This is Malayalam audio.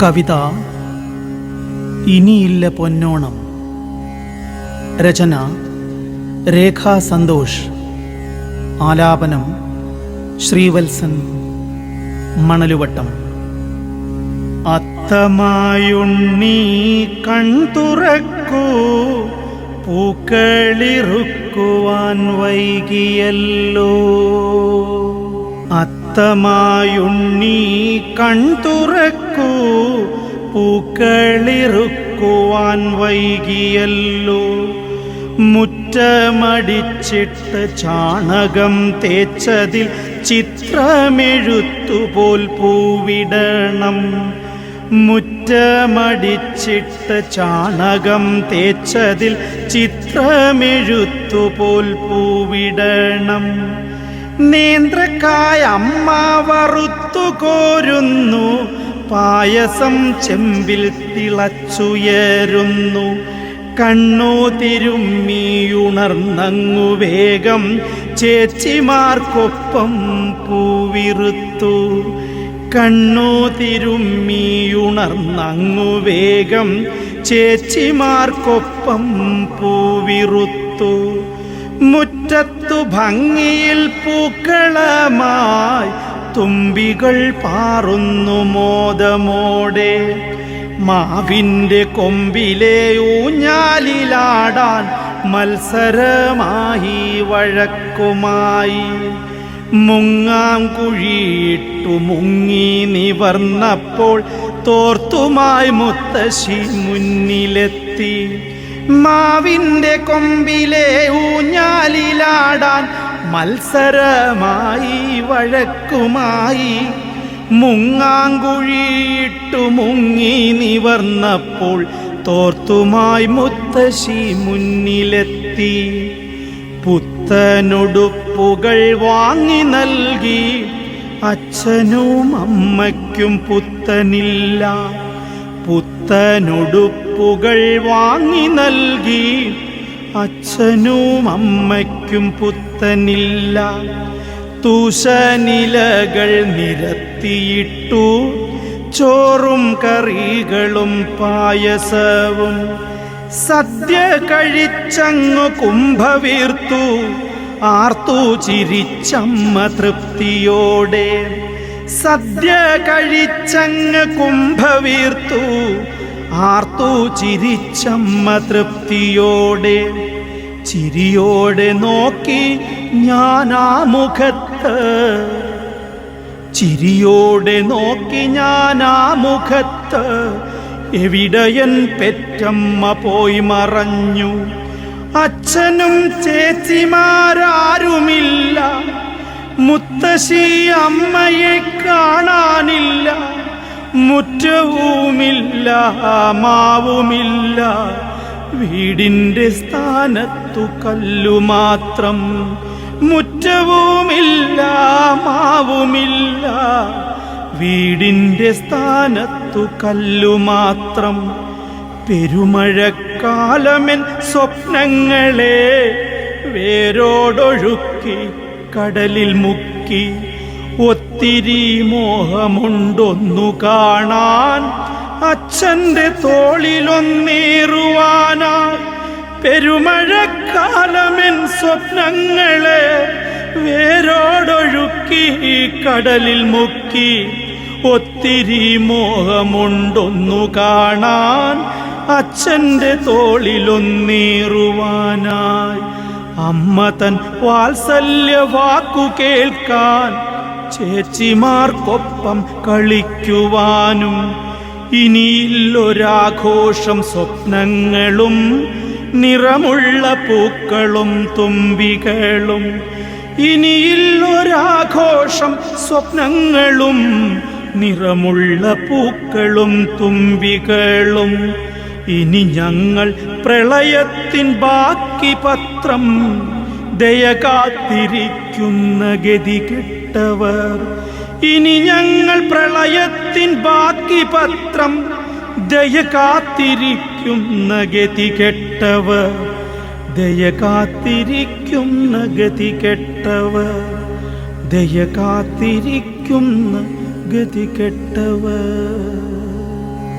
കവിത ഇനിയില്ല പൊന്നോണം. രചന രേഖാ സന്തോഷ്. ആലാപനം ശ്രീവത്സൻ മണലുവട്ടം. അത്തമായുണ്ണീ കൺതുറക്കൂ, പൂക്കളിറുക്കുവാൻ വൈകിയല്ലോ. അത്തമായുണ്ണീ കൺതുറക്കൂ, പൂക്കളിറുക്കുവാൻ വൈകിയല്ലോ. മുറ്റമടിച്ചിട്ട് ചാണകം തേച്ചതിൽ ചിത്രമെഴുത്തുപോൽ പൂവിടണം. മുറ്റമടിച്ചിട്ട് ചാണകം തേച്ചതിൽ ചിത്രമെഴുത്തുപോൽ പൂവിടണം. നേന്ത്രക്കായ അമ്മ വറുത്തു കോരുന്നു, പായസം ചെമ്പിൽ തിളച്ചുയരുന്നു. കണ്ണു തിരുമ്മിയുണർന്നങ്ങു വേഗം ചേച്ചിമാർക്കൊപ്പം പൂവിറുത്തു. കണ്ണു തിരുമ്മിയുണർന്നങ്ങു വേഗം ചേച്ചിമാർക്കൊപ്പം പൂവിറുത്തു. മുറ്റത്തു ഭംഗിയിൽ പൂക്കളമായി തുമ്പികൾ പാറുന്നു മോദമോടെ. മാവിൻ്റെ കൊമ്പിലെ ഊഞ്ഞാലിലാടാൻ മത്സരമായി വഴക്കുമായി. മുങ്ങാം കുഴിയിട്ടു മുങ്ങി നിവർന്നപ്പോൾ തോർത്തുമായി മുത്തശ്ശി മുന്നിലെത്തി. മാവിൻ്റെ കൊമ്പിലെ ഊഞ്ഞാലിലാടാൻ മത്സരമായി വഴക്കുമായി. മുങ്ങാങ്കുഴിയിട്ടു മുങ്ങി നിവർന്നപ്പോൾ തോർത്തുമായി മുത്തശ്ശി മുന്നിലെത്തി. പുത്തനുടുപ്പുകൾ വാങ്ങി നൽകി, അച്ഛനും അമ്മയ്ക്കും പുത്തനില്ല. പുത്തനുടുപ്പുകൾ വാങ്ങി നൽകി, അച്ഛനും അമ്മയ്ക്കും പുത്തനില്ല. തൂശനിലകൾ നിരത്തിയിട്ടു, ചോറും കറികളും പായസവും. സദ്യ കഴിച്ചങ്ങു കുംഭവീർത്തു, ആർത്തു ചിരിച്ചമ്മ തൃപ്തിയോടെ. സദ്യ കഴിച്ചങ്ങ് കുംഭവീർത്തു, ആർത്തു ചിരിച്ചമ്മ തൃപ്തിയോടെ. ചിരിയോടെ നോക്കി ഞാനാ മുഖത്ത്, ചിരിയോടെ നോക്കി ഞാനാ മുഖത്ത്. എവിടെയൻ പെറ്റമ്മ പോയി മറഞ്ഞു. അച്ഛനും ചേച്ചിമാരാരുമില്ല, മുത്തശ്ശി അമ്മയെ കാണാനില്ല. മുറ്റവുമില്ല മാവുമില്ല, വീടിൻ്റെ സ്ഥാനത്തു കല്ലുമാത്രം. മുറ്റവുമില്ല മാവുമില്ല, വീടിൻ്റെ സ്ഥാനത്തു കല്ലുമാത്രം. പെരുമഴക്കാലമെൻ സ്വപ്നങ്ങളെ വേരോടൊഴുക്കി കടലിൽ മുക്കി. ഒത്തിരി മോഹമുണ്ടൊന്നു കാണാൻ, അച്ഛൻ്റെ തോളിലൊന്നേറുവാനായി. പെരുമഴക്കാലമെൻ സ്വപ്നങ്ങളെ വേരോടൊഴുക്കി കടലിൽ മുക്കി. ഒത്തിരി മോഹമുണ്ടൊന്നു കാണാൻ, അച്ഛൻ്റെ തോളിലൊന്നേറുവാനായി. അമ്മ തൻ വാത്സല്യ വാക്കു കേൾക്കാൻ, ചേച്ചിമാർക്കൊപ്പം കളിക്കുവാനും. ഇനിയില്ലൊരാഘോഷം സ്വപ്നങ്ങളും, നിറമുള്ള പൂക്കളും തുമ്പികളും. ഇനിയില്ലൊരാഘോഷം സ്വപ്നങ്ങളും, നിറമുള്ള പൂക്കളും തുമ്പികളും. ഇനി ഞങ്ങൾ പ്രളയത്തിൻ ബാക്കി പത്രം, ദയ കാത്തിരിക്കുന്ന ഗതികെട്ടവർ. ഇനി ഞങ്ങൾ പ്രളയത്തിൻ ബാക്കി പത്രം, ദയ കാത്തിരിക്കുന്ന ഗതികെട്ടവർ. ദയ കാത്തിരിക്കുന്ന ഗതികെട്ടവർ, ദയ കാത്തിരിക്കുന്ന ഗതി കെട്ടവർ.